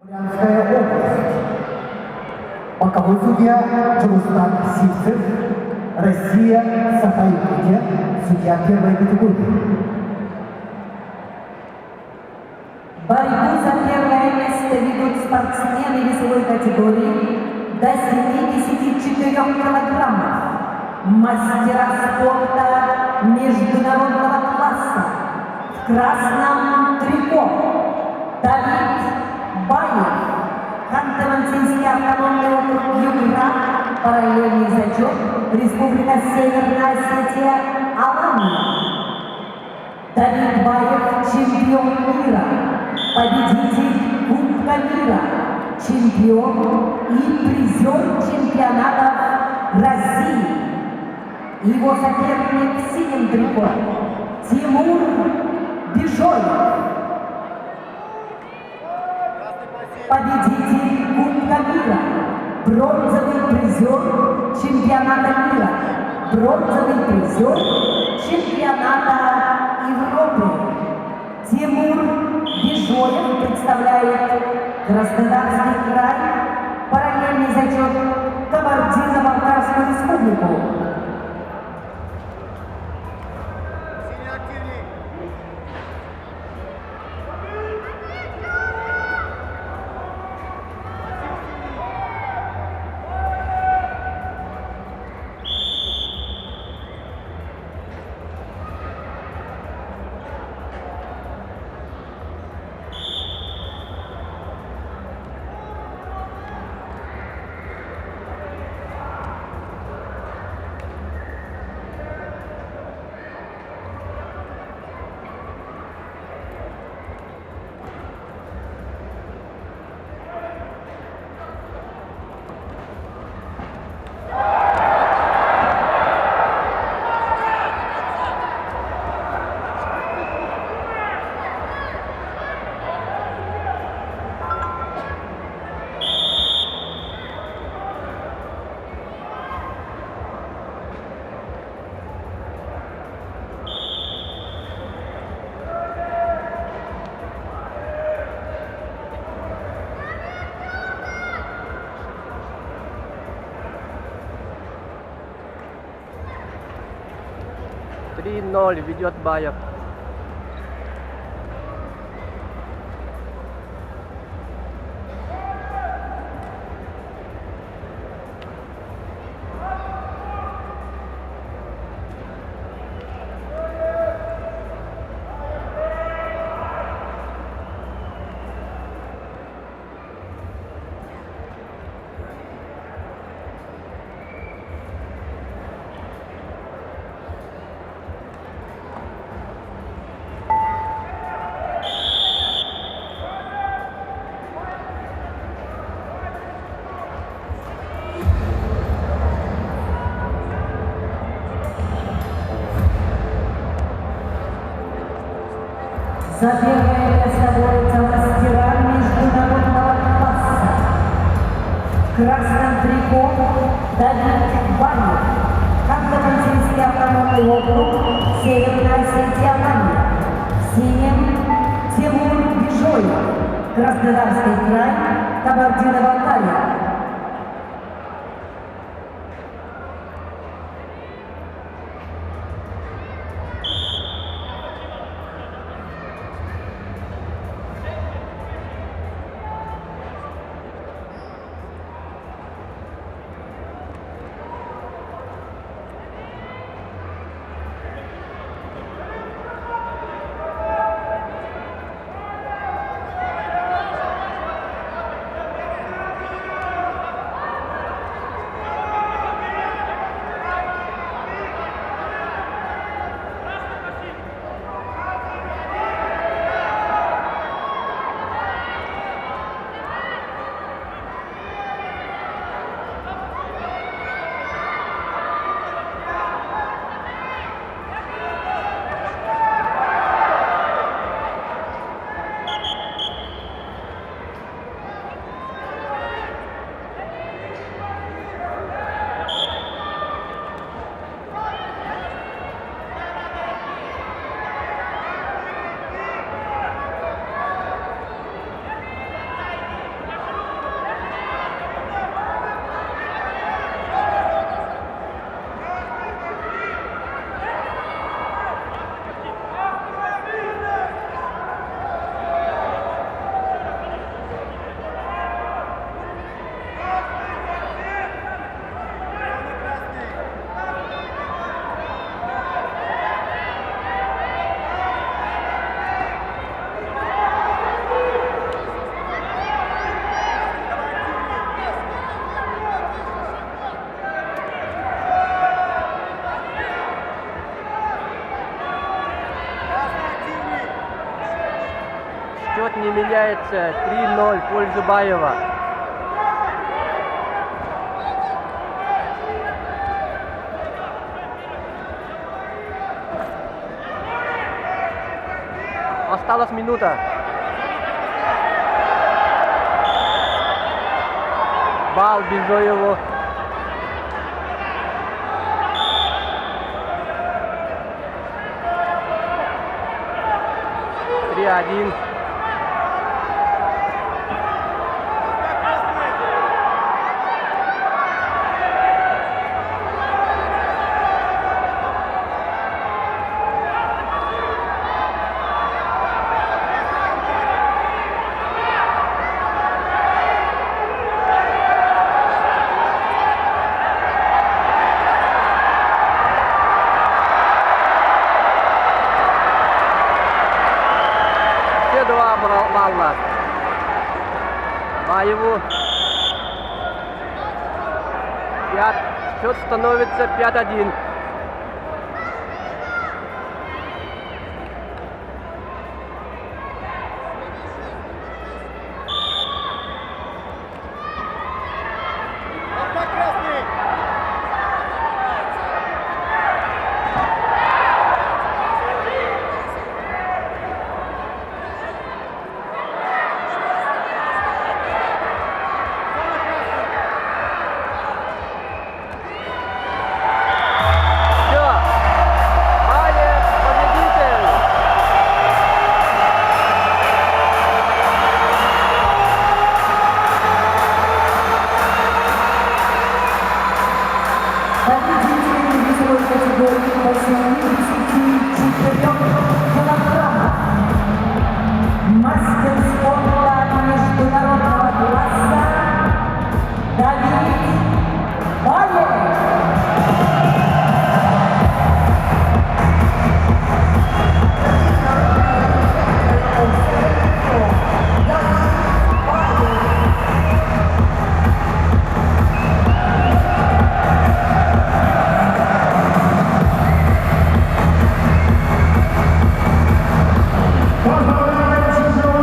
Брянская область. Боковой судья Джурустан Сивцев. Россия, Саха-Якутия. Судья первой категории. Борьбу за первое место ведут спортсмены весовой категории до 74 килограммов. Мастера спорта международного класса. В красном трико Давид Баев, Ханты-Мансийский автономный округ Югра, параллельный зачет, Республика Северная Осетия, Алания. Давид Баев, чемпион мира, победитель Кубка мира, чемпион и призер чемпионата России. Его соперник в синем трико Тимур Бежоев, победитель Кубка мира, бронзовый призер чемпионата мира, бронзовый призер чемпионата Европы. Тимур Бежоев представляет Краснодарский край, параллельный зачет Кабардино-Балкарскую республику. Три-ноль ведет Баев. За первое место борются мастера международного класса. В красном трико Давид Баев, Ханты-Мансийский автономный округ, Северная Осетия, Алания. В синем Тимур Бежоев, Краснодарский край, Кабардино-Балкария. объявляется 3-0 в пользу Баева. Осталась минута. Бал Бизоеву. Один. Все два балла Баеву. Счет становится 5-1.